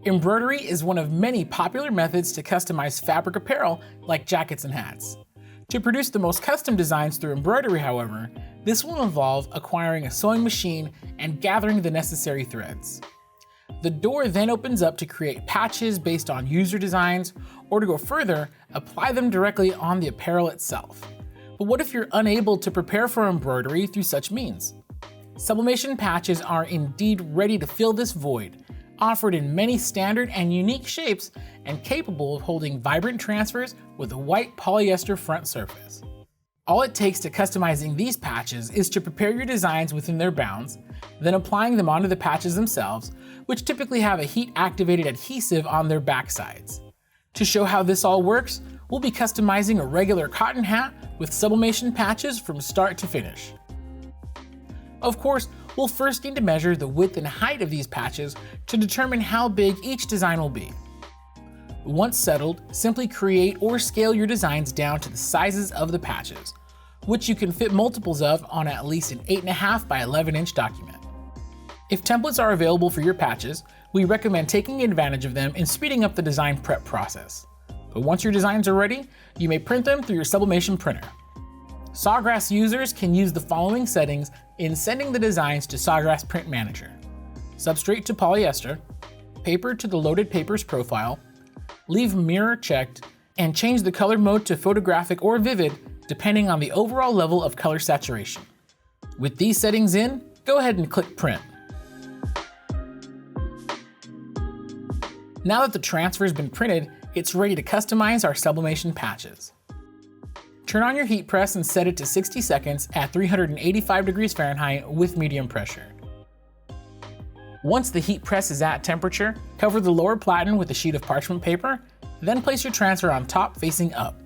Embroidery is one of many popular methods to customize fabric apparel like jackets and hats. To produce the most custom designs through embroidery, however, this will involve acquiring a sewing machine and gathering the necessary threads. The door then opens up to create patches based on user designs, or to go further, apply them directly on the apparel itself. But what if you're unable to prepare for embroidery through such means? Sublimation patches are indeed ready to fill this void, offered in many standard and unique shapes and capable of holding vibrant transfers with a white polyester front surface. All it takes to customizing these patches is to prepare your designs within their bounds, then applying them onto the patches themselves, which typically have a heat-activated adhesive on their backsides. To show how this all works, we'll be customizing a regular cotton hat with sublimation patches from start to finish. Of course, we'll first need to measure the width and height of these patches to determine how big each design will be. Once settled, simply create or scale your designs down to the sizes of the patches, which you can fit multiples of on at least an 8.5 by 11 inch document. If templates are available for your patches, we recommend taking advantage of them and speeding up the design prep process. But once your designs are ready, you may print them through your sublimation printer. Sawgrass users can use the following settings in sending the designs to Sawgrass Print Manager: substrate to polyester, paper to the loaded papers profile, leave mirror checked, and change the color mode to photographic or vivid depending on the overall level of color saturation. With these settings in, go ahead and click print. Now that the transfer has been printed, it's ready to customize our sublimation patches. Turn on your heat press and set it to 60 seconds at 385 degrees Fahrenheit with medium pressure. Once the heat press is at temperature, cover the lower platen with a sheet of parchment paper, then place your transfer on top facing up.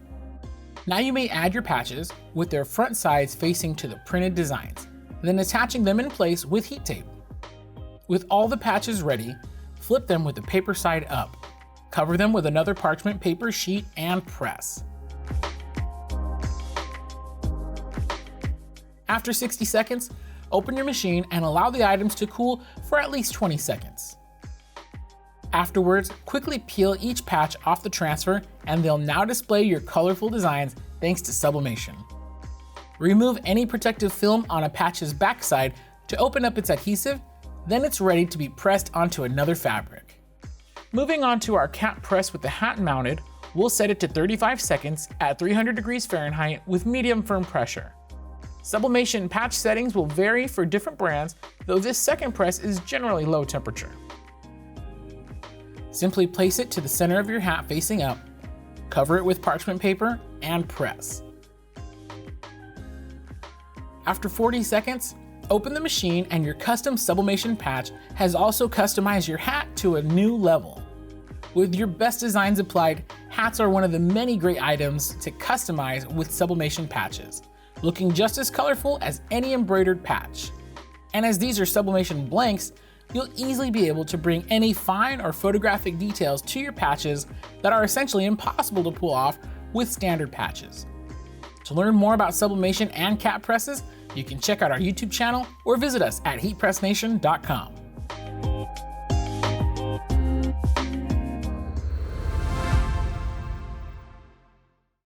Now you may add your patches with their front sides facing to the printed designs, then attaching them in place with heat tape. With all the patches ready, flip them with the paper side up. Cover them with another parchment paper sheet and press. After 60 seconds, open your machine and allow the items to cool for at least 20 seconds. Afterwards, quickly peel each patch off the transfer and they'll now display your colorful designs thanks to sublimation. Remove any protective film on a patch's backside to open up its adhesive, then it's ready to be pressed onto another fabric. Moving on to our cap press with the hat mounted, we'll set it to 35 seconds at 300 degrees Fahrenheit with medium firm pressure. Sublimation patch settings will vary for different brands, though this second press is generally low temperature. Simply place it to the center of your hat facing up, cover it with parchment paper, and press. After 40 seconds, open the machine and your custom sublimation patch has also customized your hat to a new level. With your best designs applied, hats are one of the many great items to customize with sublimation patches, looking just as colorful as any embroidered patch. And as these are sublimation blanks, you'll easily be able to bring any fine or photographic details to your patches that are essentially impossible to pull off with standard patches. To learn more about sublimation and cap presses, you can check out our YouTube channel or visit us at heatpressnation.com.